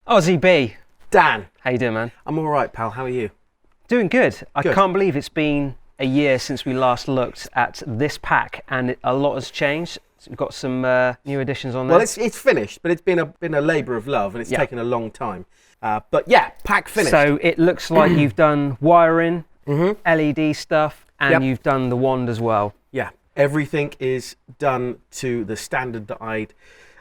Aussie B. Dan. How you doing, man? I'm all right, pal. How are you? Doing good. I Good. can't believe it's been a year since we last looked at this pack, and a lot has changed. We've got some new additions on there. Well, it's finished, but it's been a labour of love, and it's taken a long time. But yeah, pack finished. So it looks like you've done wiring, LED stuff, and you've done the wand as well. Yeah, everything is done to the standard that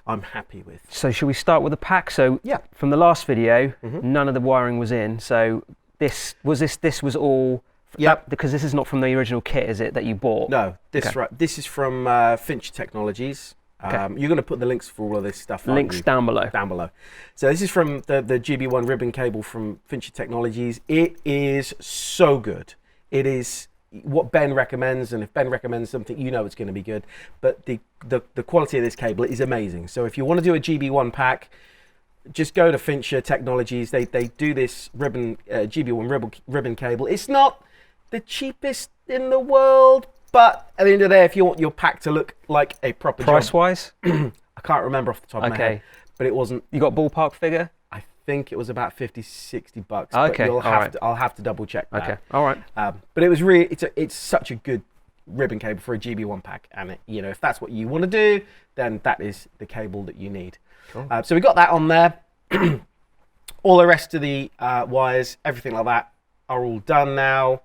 I'm happy with. So should we start with the pack? So from the last video, none of the wiring was in. So this was all. Yep. Because this is not from the original kit, is it, that you bought? No, this is from Finch Technologies. You're going to put the links for all of this stuff. Links down below. Down below. So this is from the GB1 ribbon cable from Finch Technologies. It is so good. It is what Ben recommends, and if Ben recommends something, you know it's going to be good. But the quality of this cable is amazing. So if you want to do a GB1 pack, just go to Finch Technologies. They do this GB1 ribbon cable. It's not the cheapest in the world, but at the end of the day, if you want your pack to look like a proper Price-wise? I can't remember off the top of my head, but it wasn't. You got ballpark figure? I think it was about 50, 60 bucks. Okay, but I'll have to double check that. Okay, all right. But it was really, it's such a good ribbon cable for a GB1 pack, and if that's what you want to do, then that is the cable that you need. Cool. So we got that on there. All the rest of the wires, everything like that, are all done now.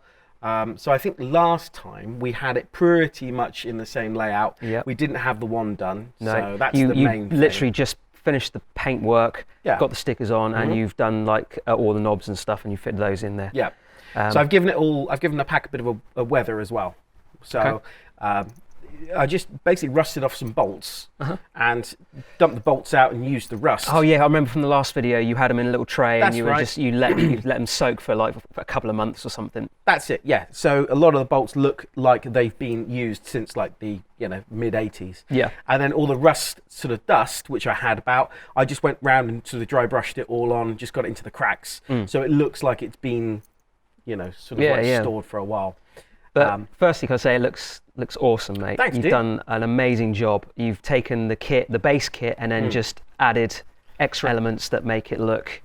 So I think last time we had it pretty much in the same layout. Yep. We didn't have the wand done, No. so that's the main thing. You literally just finished the paint work, got the stickers on, and you've done like all the knobs and stuff, and you fit those in there. Yeah. So I've given the pack a bit of a weather as well. So I just basically rusted off some bolts and dumped the bolts out and used the rust. Oh yeah, I remember from the last video you had them in a little tray. That's and you let them soak for like a couple of months or something. That's it, yeah. So a lot of the bolts look like they've been used since like the mid 80s. Yeah. And then all the rust sort of dust, which I had about, I just went round and sort of dry brushed it all on, just got it into the cracks. So it looks like it's been, stored for a while. But firstly, can I say it looks awesome, mate. Thanks, You've dude. done an amazing job. You've taken the base kit, and then just added extra elements that make it look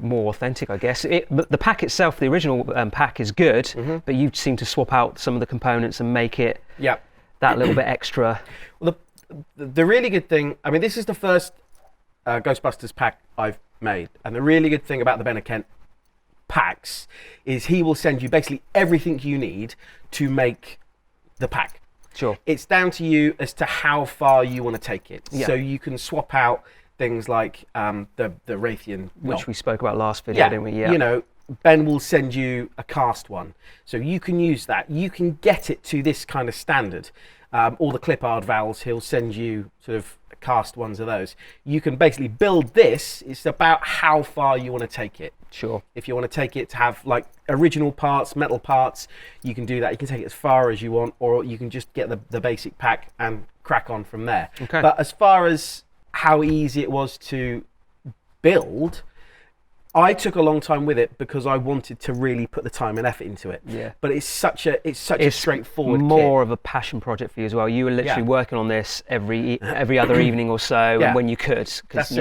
more authentic, I guess. But the pack itself, the original pack is good, but you seem to swap out some of the components and make it that little bit extra. Well, the really good thing, I mean, this is the first Ghostbusters pack I've made, and the really good thing about the Ben Kent packs is he will send you basically everything you need to make the pack. Sure. It's down to you as to how far you want to take it. Yeah. So you can swap out things like the Raytheon, Which we spoke about last video, didn't we? Yeah. Ben will send you a cast one, so you can use that. You can get it to this kind of standard. All the clip-ard valves, he'll send you sort of cast ones of those. You can basically build this. It's about how far you want to take it. Sure. If you want to take it to have like original parts, metal parts, you can do that. You can take it as far as you want, or you can just get the basic pack and crack on from there. Okay. But as far as how easy it was to build, I took a long time with it because I wanted to really put the time and effort into it. Yeah. But it's such a straightforward more kit. of a passion project for you as well. You were literally working on this every other evening or so, when you could, because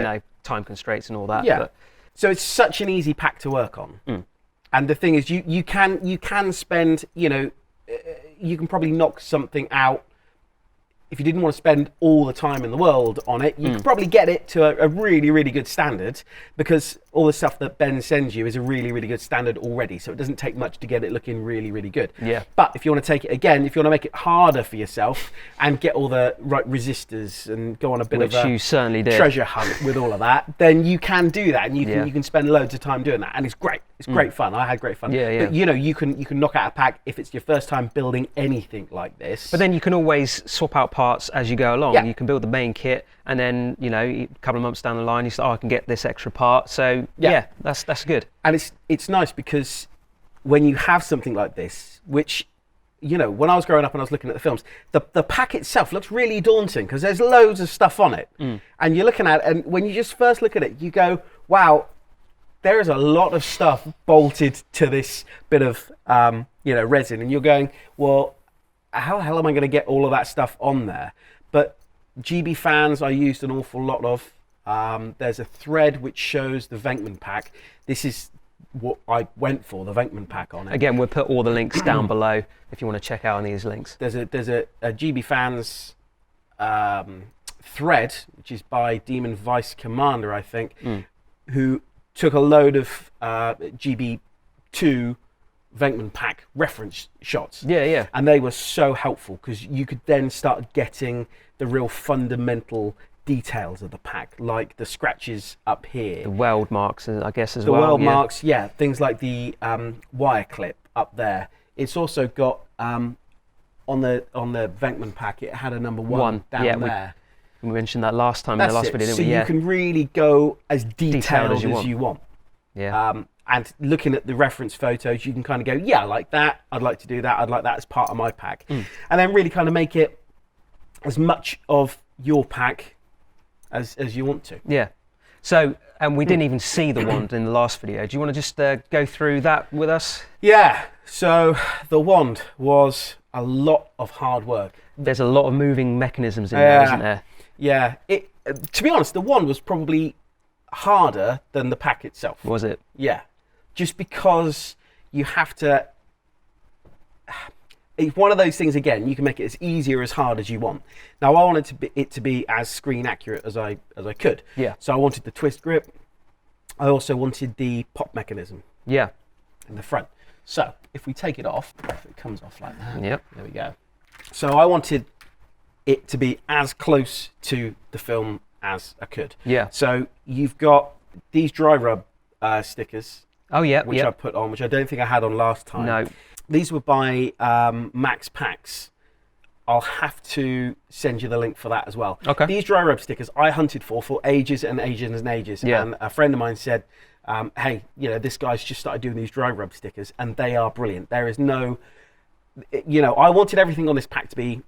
time constraints and all that. Yeah. But so it's such an easy pack to work on. And the thing is, you can spend, you can probably knock something out. If you didn't want to spend all the time in the world on it, you could probably get it to a really, really good standard, because all the stuff that Ben sends you is a really, really good standard already. So it doesn't take much to get it looking really, really good. Yeah. But if you want to take it again, if you want to make it harder for yourself and get all the right resistors and go on a bit of a you certainly did. treasure hunt with all of that, then you can do that, and you can spend loads of time doing that, and it's great. It's great fun. I had great fun. Yeah. But you can knock out a pack if it's your first time building anything like this. But then you can always swap out parts as you go along. Yeah. You can build the main kit, and then a couple of months down the line, you say, I can get this extra part. So that's good. And it's nice because when you have something like this, which when I was growing up and I was looking at the films, the pack itself looks really daunting because there's loads of stuff on it, and you're looking at it, and when you just first look at it, you go, wow. There is a lot of stuff bolted to this bit of resin, and you're going, well, how the hell am I going to get all of that stuff on there? But GB fans, I used an awful lot of There's a thread which shows the Venkman pack. This is what I went for, the Venkman pack on it. Again, we'll put all the links down below if you want to check out any of these links. There's a GB Fans thread, which is by Demon Vice Commander, I think, who took a load of GB2 Venkman pack reference shots. Yeah. And they were so helpful because you could then start getting the real fundamental details of the pack, like the scratches up here. The weld marks, I guess, as the well. The weld marks, yeah. Things like the wire clip up there. It's also got, on the Venkman pack, it had a number 1 down there. We mentioned that last time in the last video, didn't we? So you can really go as detailed as you want. Yeah. And looking at the reference photos, you can kind of go, yeah, I like that. I'd like to do that. I'd like that as part of my pack. And then really kind of make it as much of your pack as you want to. Yeah. So, and we didn't even see the wand in the last video. Do you want to just go through that with us? Yeah. So the wand was a lot of hard work. There's a lot of moving mechanisms in there, isn't there? Yeah. To be honest, the wand was probably harder than the pack itself. Was it? Yeah. Just because you have to... It's one of those things, again, you can make it as easy or as hard as you want. Now, I wanted it to be as screen accurate as I could. Yeah. So I wanted the twist grip. I also wanted the pop mechanism. Yeah. In the front. So if we take it off, if it comes off like that. Yep. There we go. So I wanted it to be as close to the film as I could. Yeah. So you've got these dry rub stickers. Oh, yeah. Which I put on, which I don't think I had on last time. No. These were by Max Packs. I'll have to send you the link for that as well. Okay. These dry rub stickers I hunted for ages and ages and ages. Yeah. And a friend of mine said, hey, this guy's just started doing these dry rub stickers and they are brilliant. There is no, I wanted everything on this pack to be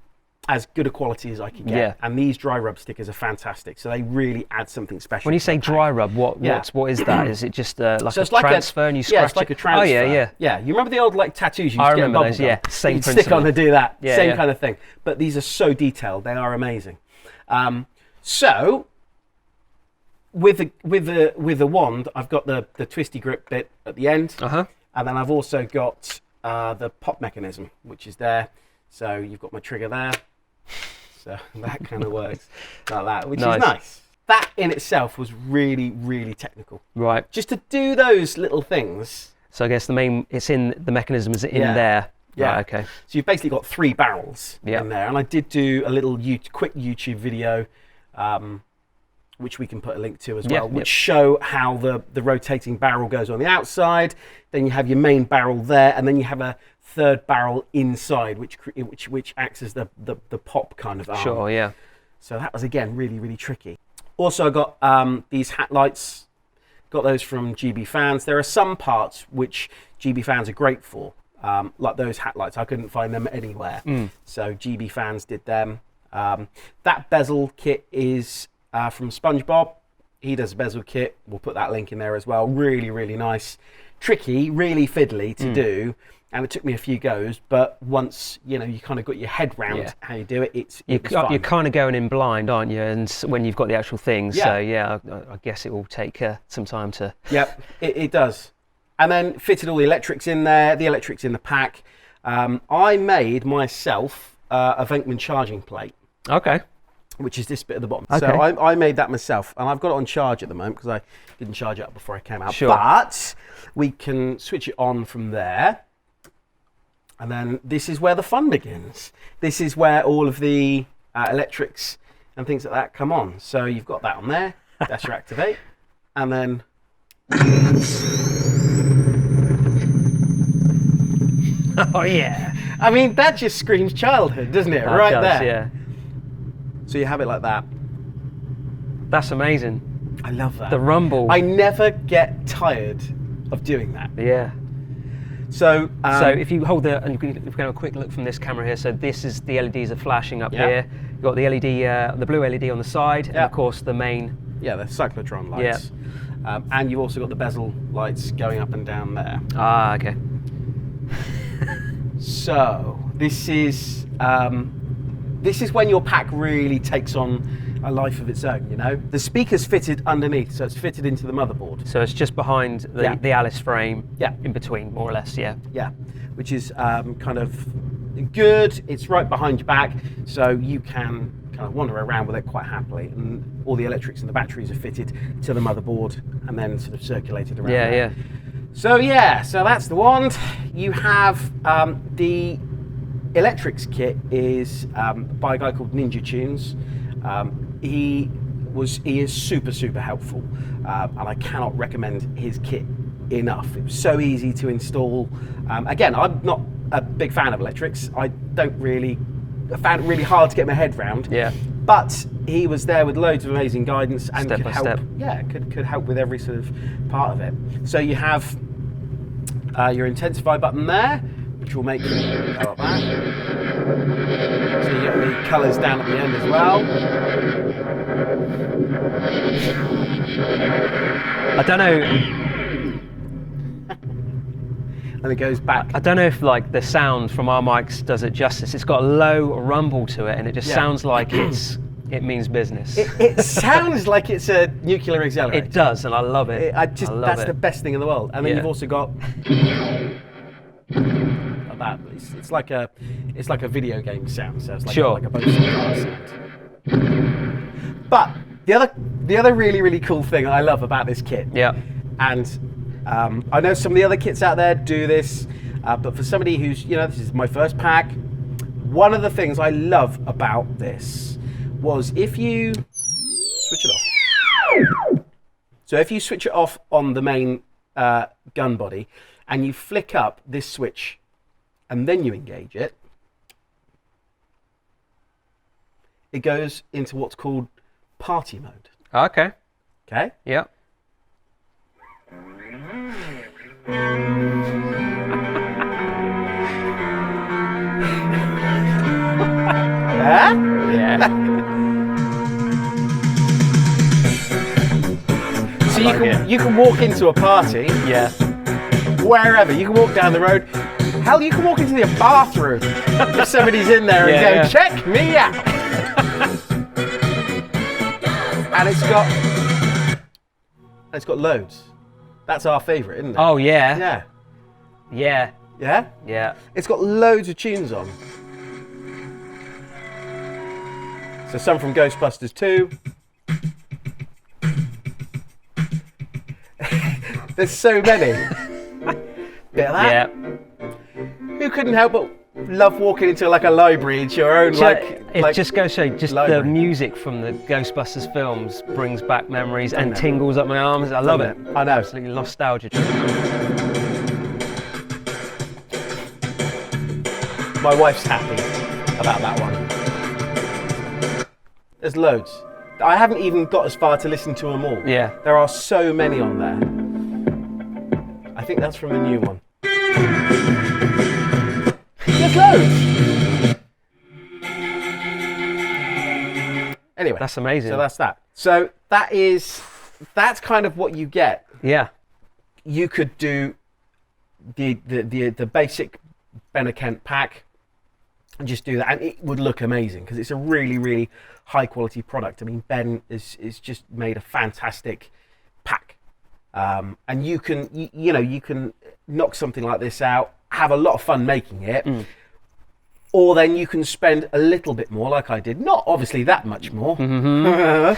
as good a quality as I could get. Yeah. And these dry rub stickers are fantastic. So they really add something special. When you say dry rub, what is that? Is it just like a transfer and you scratch it? Yeah, it's like a transfer. Oh, yeah. Yeah, you remember the old tattoos you I used to get remember those, yeah. Same principle. Stick on and do that. Yeah, Same kind of thing. But these are so detailed. They are amazing. So with the wand, I've got the twisty grip bit at the end. Uh-huh. And then I've also got the pop mechanism, which is there. So you've got my trigger there. So that kind of works like that, which is nice. That in itself was really, really technical. Right. Just to do those little things. So I guess the mechanism is in there. Yeah. Right, okay. So you've basically got 3 barrels in there. And I did do a little quick YouTube video, which we can put a link to as well, which show how the rotating barrel goes on the outside. Then you have your main barrel there, and then you have a third barrel inside, which acts as the pop kind of arm. Sure, yeah. So that was, again, really, really tricky. Also, I got these hat lights. Got those from GB Fans. There are some parts which GB Fans are great for, like those hat lights. I couldn't find them anywhere. So GB Fans did them. That bezel kit is from SpongeBob. He does a bezel kit. We'll put that link in there as well. Really, really nice. Tricky, really fiddly to do. And it took me a few goes, but once you kind of got your head round how you do it, you're kind of going in blind, aren't you? And when you've got the actual things, so I guess it will take some time to. Yep, it does. And then fitted all the electrics in there, the electrics in the pack. I made myself a Venkman charging plate. Okay. Which is this bit at the bottom. Okay. So I made that myself, and I've got it on charge at the moment because I didn't charge it up before I came out. Sure. But we can switch it on from there. And then this is where the fun begins. This is where all of the electrics and things like that come on. So you've got that on there. That's your activate. And then... Oh, yeah. I mean, that just screams childhood, doesn't it? That right does, there. Yeah. So you have it like that. That's amazing. I love that. The rumble. I never get tired of doing that. Yeah. So if you hold and if we can have a quick look from this camera here. So this is the LEDs are flashing up here. You've got the LED, the blue LED on the side, and of course the main. Yeah, the cyclotron lights. Yeah. And you've also got the bezel lights going up and down there. Ah, okay. So this is when your pack really takes on a life of its own, you know. The speaker's fitted underneath, so it's fitted into the motherboard. So it's just behind the Alice frame, Yeah. in between, more or less, yeah. Yeah, which is kind of good. It's right behind your back, so you can kind of wander around with it quite happily. And all the electrics and the batteries are fitted to the motherboard and then sort of circulated around. Yeah, there. yeah. So that's the wand. You have the electrics kit is by a guy called Ninja Tunes. He is super helpful, and I cannot recommend his kit enough. It was so easy to install. Again, I'm not a big fan of electrics. I found it really hard to get my head round. Yeah. But he was there with loads of amazing guidance and Step could by help. step. Yeah, could help with every sort of part of it. So you have your intensify button there, which will make go like that. So you get the colours down at the end as well. I don't know. And it goes back. I don't know if like the sound from our mics does it justice. It's got a low rumble to it, and it just sounds like it means business. It sounds like it's a nuclear accelerator. It does, and I love it. That's the best thing in the world. And then you've also got like that. It's like a video game sound. So it's like Sure. like a Bose sound. But the other really cool thing I love about this kit. Yeah. And I know some of the other kits out there do this, but for somebody who's, this is my first pack, one of the things I love about this was if you switch it off. So if you switch it off on the main gun body and you flick up this switch and then you engage it, it goes into what's called party mode. Okay. Okay? Yeah. Yeah? Yeah. So you can walk into a party, Yeah. wherever. You can walk down the road. Hell, you can walk into your bathroom if somebody's in there and Yeah, go, yeah. check me out. And it's got loads. That's our favourite, isn't it? Oh yeah. Yeah. Yeah. Yeah? Yeah. It's got loads of tunes on. So some from Ghostbusters 2. There's so many. Bit of that. Yeah. Who couldn't help but love walking into like a library into your own It just goes to show, just library. the music from the Ghostbusters films brings back memories and tingles up my arms. I love it. I know. Absolutely nostalgia. My wife's happy about that one. There's loads. I haven't even got as far to listen to them all. Yeah. There are so many on there. I think that's from the new one. There's loads. Anyway. That's amazing. So that's that. So that's kind of what you get. Yeah. You could do the basic Ben Kent pack and just do that, and it would look amazing because it's a really high quality product. I mean, Ben is just made a fantastic pack, and you can you can knock something like this out, have a lot of fun making it. Or then you can spend a little bit more, like I did. Not obviously that much more, but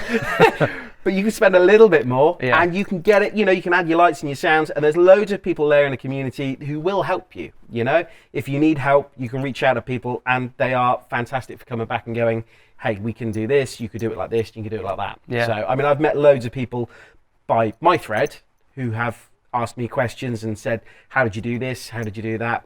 you can spend a little bit more, and you can get it. You can add your lights and your sounds, and there's loads of people there in the community who will help you. If you need help, you can reach out to people, and they are fantastic for coming back and going, "Hey, we can do this. You could do it like this. You can do it like that." Yeah. So, I mean, I've met loads of people by my thread who have asked me questions and said, "How did you do this? How did you do that?"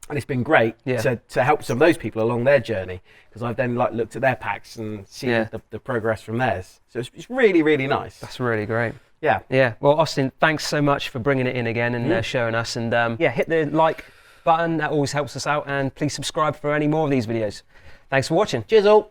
And it's been great to help some of those people along their journey, because I've then looked at their packs and seen the progress from theirs. So it's really nice. That's really great. Yeah. Yeah. Well, Austin, thanks so much for bringing it in again and showing us. And hit the like button. That always helps us out. And please subscribe for any more of these videos. Thanks for watching. Cheers all.